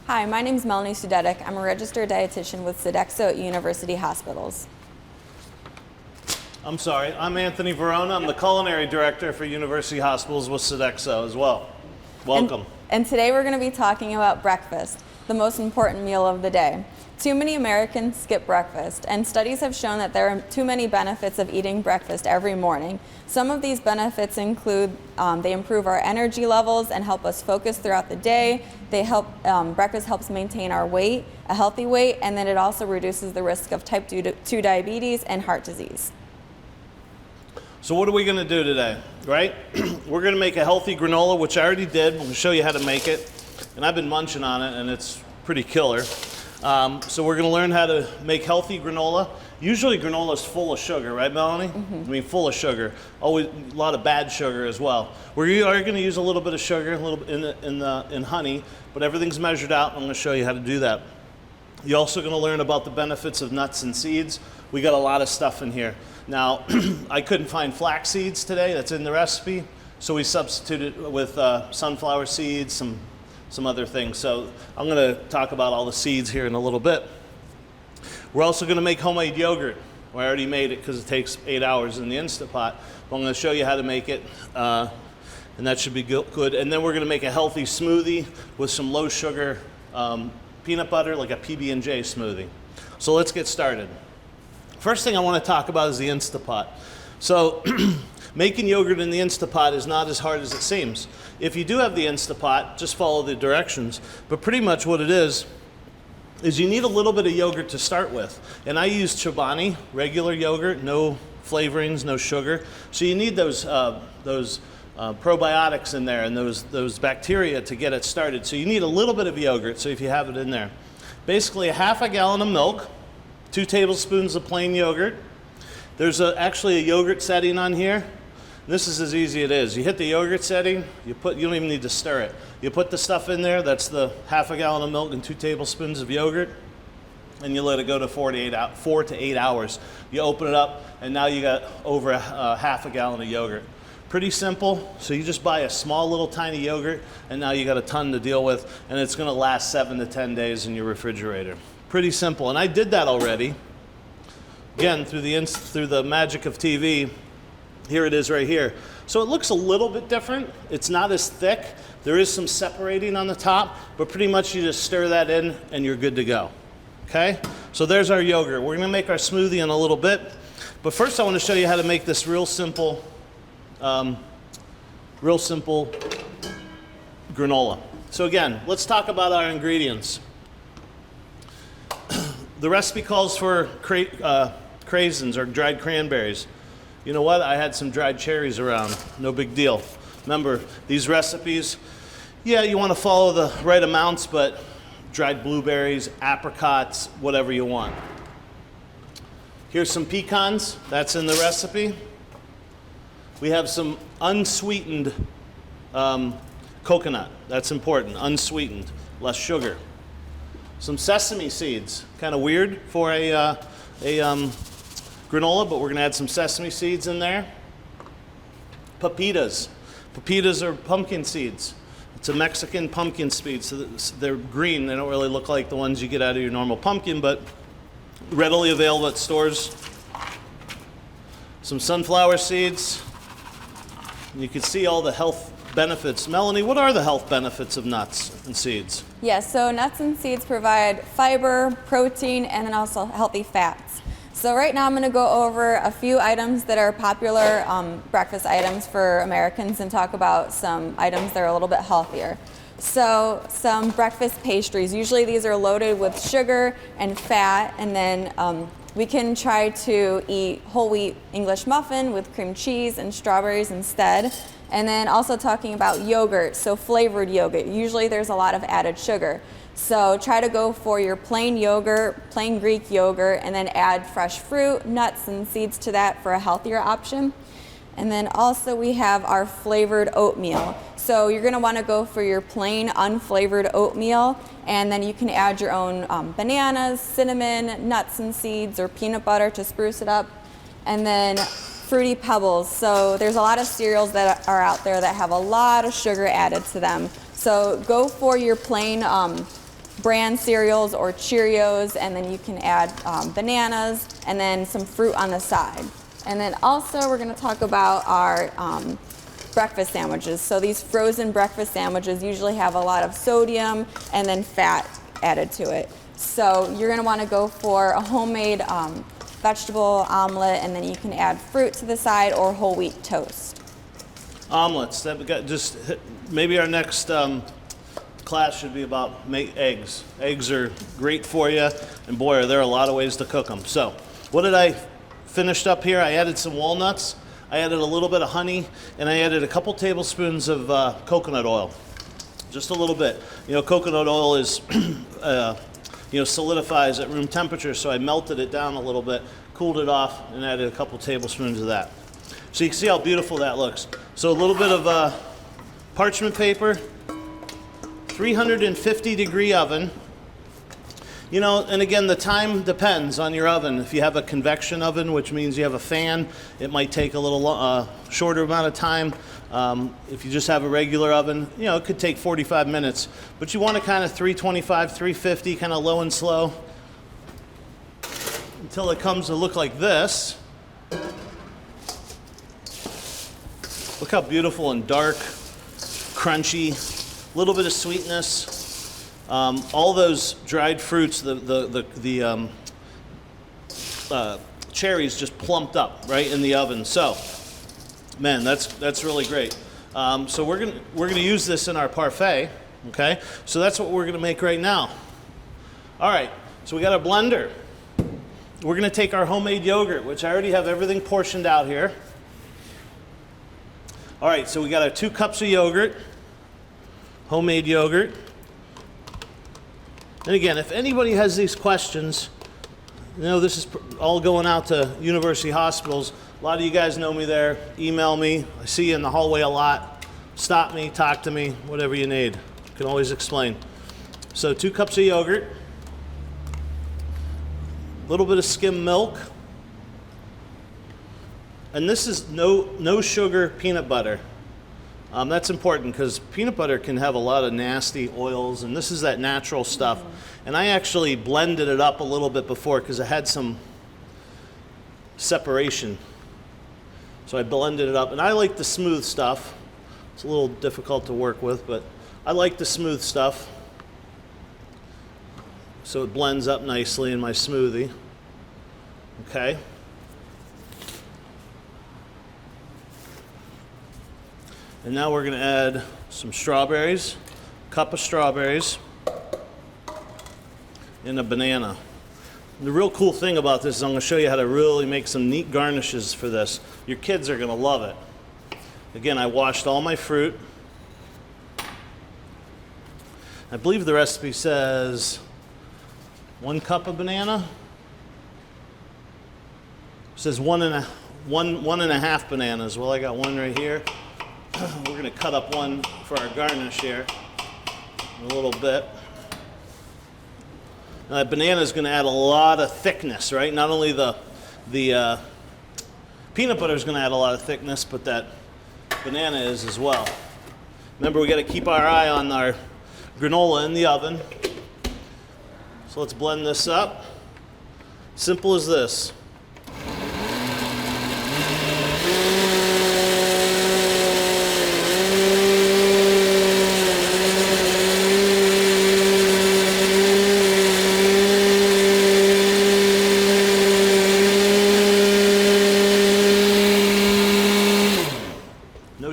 Hi, my name is Melanie Sudetic. I'm a registered dietitian with Sodexo at University Hospitals. I'm sorry, I'm Anthony Verona. I'm the culinary director for University Hospitals with Sodexo as well. Welcome. And today we're going to be talking about breakfast, the most important meal of the day. Too many Americans skip breakfast, and studies have shown that there are too many benefits of eating breakfast every morning. Some of these benefits include they improve our energy levels and help us focus throughout the day. Breakfast helps maintain our weight, a healthy weight, and then it also reduces the risk of type 2 diabetes and heart disease. So what are we going to do today, right? We're going to make a healthy granola, which I already did. I'm going to show you how to make it. And I've been munching on it, and it's pretty killer. So we're going to learn how to make healthy granola. Usually granola is full of sugar, right, Melanie? I mean, full of sugar. Always a lot of bad sugar as well. We are going to use a little bit of sugar, a little bit in honey, but everything's measured out. I'm going to show you how to do that. You're also going to learn about the benefits of nuts and seeds. We got a lot of stuff in here. Now, I couldn't find flax seeds today. That's in the recipe, so we substituted with sunflower seeds, some other things. So I'm going to talk about all the seeds here in a little bit. We're also going to make homemade yogurt. Well, I already made it because it takes 8 hours in the Instant Pot. But I'm going to show you how to make it, and that should be good. And then we're going to make a healthy smoothie with some low sugar peanut butter, like a PB&J smoothie. So let's get started. First thing I want to talk about is the Instant Pot. So making yogurt in the Instant Pot is not as hard as it seems. If you do have the Instant Pot, just follow the directions. But pretty much what it is you need a little bit of yogurt to start with. And I use Chobani, regular yogurt, no flavorings, no sugar. So you need those probiotics in there and those bacteria to get it started. So you need a little bit of yogurt, so if you have it in there. Basically a half a gallon of milk, 2 tablespoons of plain yogurt. There's actually a yogurt setting on here. This is as easy as it is. You hit the yogurt setting, you don't even need to stir it. You put the stuff in there, that's the half a gallon of milk and 2 tablespoons of yogurt, and you let it go to 4 to 8 hours. You open it up, and now you got over half a gallon of yogurt. Pretty simple. So you just buy a small little tiny yogurt, and now you got a ton to deal with, and it's going to last 7 to 10 days in your refrigerator. Pretty simple, and I did that already. Again, through the magic of TV. Here it is right here. So it looks a little bit different. It's not as thick. There is some separating on the top, but pretty much you just stir that in and you're good to go. Okay? So there's our yogurt. We're gonna make our smoothie in a little bit, but first I want to show you how to make this real simple granola. So again, let's talk about our ingredients. The recipe calls for craisins or dried cranberries. You know what? I had some dried cherries around. No big deal. Remember, these recipes, yeah, you want to follow the right amounts, but dried blueberries, apricots, whatever you want. Here's some pecans. That's in the recipe. We have some unsweetened coconut. That's important. Unsweetened, less sugar. Some sesame seeds. Kind of weird for a granola, but we're going to add some sesame seeds in there. Pepitas. Pepitas are pumpkin seeds. It's a Mexican pumpkin seed, so they're green. They don't really look like the ones you get out of your normal pumpkin, but readily available at stores. Some sunflower seeds. And you can see all the health benefits. Melanie, what are the health benefits of nuts and seeds? Yes, so nuts and seeds provide fiber, protein, and then also healthy fats. So right now I'm going to go over a few items that are popular breakfast items for Americans and talk about some items that are a little bit healthier. So some breakfast pastries. Usually these are loaded with sugar and fat, and then we can try to eat whole wheat English muffin with cream cheese and strawberries instead. And then also talking about yogurt, so flavored yogurt. Usually there's a lot of added sugar. So try to go for your plain yogurt, plain Greek yogurt, and then add fresh fruit, nuts, and seeds to that for a healthier option. And then also we have our flavored oatmeal. So you're gonna wanna go for your plain unflavored oatmeal, and then you can add your own bananas, cinnamon, nuts and seeds, or peanut butter to spruce it up. And then Fruity Pebbles. So there's a lot of cereals that are out there that have a lot of sugar added to them. So go for your plain bran cereals or Cheerios, and then you can add bananas and then some fruit on the side. And then also we're going to talk about our breakfast sandwiches. So these frozen breakfast sandwiches usually have a lot of sodium and then fat added to it. So you're going to want to go for a homemade vegetable omelet, and then you can add fruit to the side or whole wheat toast. Omelets. Maybe our next class should be about make eggs. Eggs are great for you, and boy, are there a lot of ways to cook them. So, what did I finished up here? I added some walnuts, I added a little bit of honey, and I added a couple tablespoons of coconut oil. Just a little bit. You know, coconut oil is, solidifies at room temperature, so I melted it down a little bit, cooled it off, and added a couple tablespoons of that. So you can see how beautiful that looks. So a little bit of parchment paper, 350-degree oven. You know, and again, the time depends on your oven. If you have a convection oven, which means you have a fan, it might take a little shorter amount of time. If you just have a regular oven, you know, it could take 45 minutes. But you want to kind of 325, 350, kind of low and slow until it comes to look like this. Look how beautiful and dark, crunchy, a little bit of sweetness. All those dried fruits, the cherries just plumped up right in the oven. So, man, that's really great. So we're gonna use this in our parfait. Okay, so that's what we're gonna make right now. All right, so we got a blender. We're gonna take our homemade yogurt, which I already have everything portioned out here. All right, so we got our 2 cups of yogurt, homemade yogurt. And again, if anybody has these questions, you know, this is all going out to university hospitals. A lot of you guys know me there. Email me. I see you in the hallway a lot. Stop me, talk to me, whatever you need. You can always explain. So 2 cups of yogurt, a little bit of skim milk, and this is no sugar peanut butter. That's important because peanut butter can have a lot of nasty oils, and this is that natural stuff. And I actually blended it up a little bit before because it had some separation. So I blended it up, and I like the smooth stuff. It's a little difficult to work with, but I like the smooth stuff. So it blends up nicely in my smoothie. Okay. And now we're going to add some strawberries, a cup of strawberries, and a banana. And the real cool thing about this is I'm going to show you how to really make some neat garnishes for this. Your kids are going to love it. Again, I washed all my fruit. I believe the recipe says 1 cup of banana. It says one and a half bananas. Well, I got one right here. We're going to cut up one for our garnish here a little bit. Now, that banana is going to add a lot of thickness, right? Not only the peanut butter is going to add a lot of thickness, but that banana is as well. Remember, we got to keep our eye on our granola in the oven. So let's blend this up. Simple as this.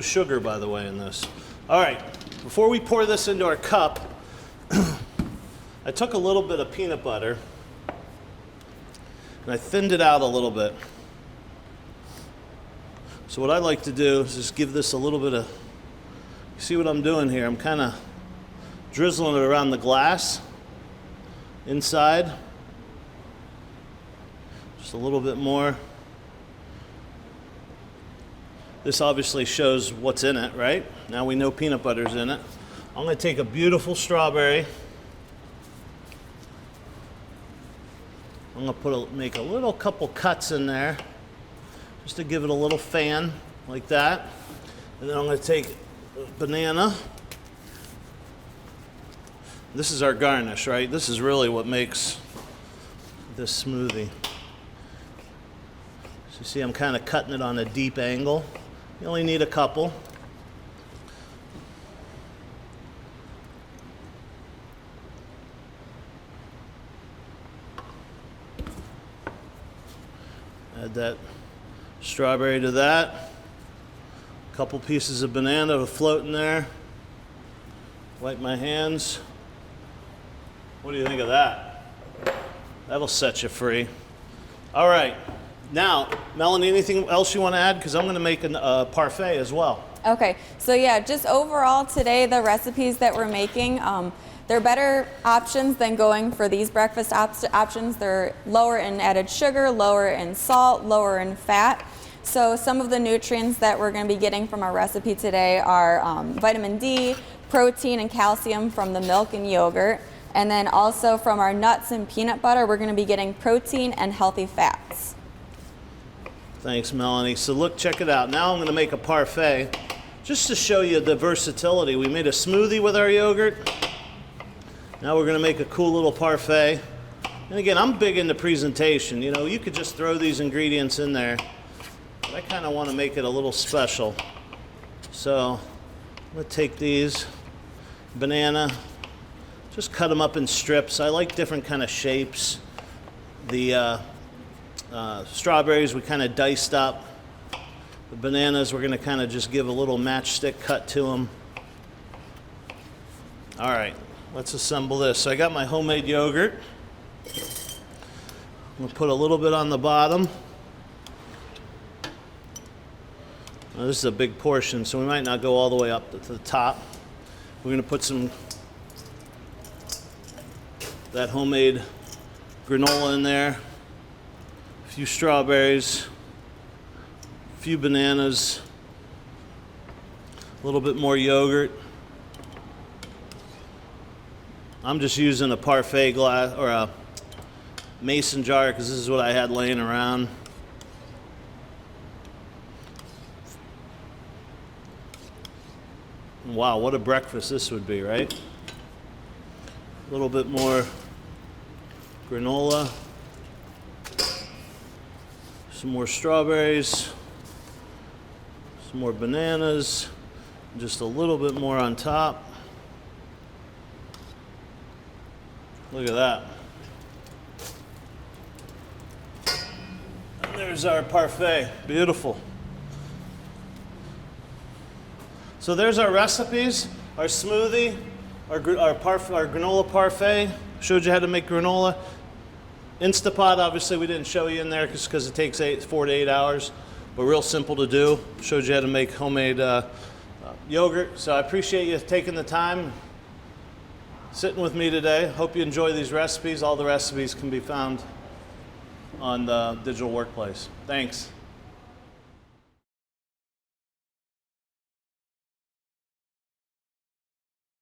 Sugar, by the way, in this. All right, before we pour this into our cup, I took a little bit of peanut butter and I thinned it out a little bit. So what I like to do is just give this a little bit of, you see what I'm doing here? I'm kind of drizzling it around the glass inside. Just a little bit more. This obviously shows what's in it, right? Now we know peanut butter's in it. I'm going to take a beautiful strawberry. I'm going to make a little couple cuts in there just to give it a little fan like that. And then I'm going to take a banana. This is our garnish, right? This is really what makes this smoothie. So you see I'm kind of cutting it on a deep angle. You only need a couple. Add that strawberry to that. A couple pieces of banana to float in there. Wipe my hands. What do you think of that? That'll set you free. All right. Now, Melanie, anything else you want to add? Because I'm going to make a parfait as well. Okay, so yeah, just overall today, the recipes that we're making, they're better options than going for these breakfast options. They're lower in added sugar, lower in salt, lower in fat. So some of the nutrients that we're going to be getting from our recipe today are vitamin D, protein, and calcium from the milk and yogurt. And then also from our nuts and peanut butter, we're going to be getting protein and healthy fats. Thanks, Melanie. So look, check it out. Now I'm going to make a parfait just to show you the versatility. We made a smoothie with our yogurt. Now we're going to make a cool little parfait. And again, I'm big into presentation. You know, you could just throw these ingredients in there, but I kind of want to make it a little special. So I'm going to take these, banana, just cut them up in strips. I like different kind of shapes. The strawberries we kind of diced up. The bananas we're going to kind of just give a little matchstick cut to them. All right, let's assemble this. So I got my homemade yogurt. I'm going to put a little bit on the bottom. Now, this is a big portion, so we might not go all the way up to the top. We're going to put some that homemade granola in there, a few strawberries, a few bananas, a little bit more yogurt. I'm just using a parfait glass or a mason jar because this is what I had laying around. Wow, what a breakfast this would be, right? A little bit more granola, some more strawberries, some more bananas, just a little bit more on top. Look at that. And there's our parfait. Beautiful. So there's our recipes, our smoothie, our granola parfait. Showed you how to make granola. Instapot, obviously we didn't show you in there because it takes 4 to 8 hours, but real simple to do. Showed you how to make homemade yogurt. So I appreciate you taking the time, sitting with me today. Hope you enjoy these recipes. All the recipes can be found on the digital workplace. Thanks.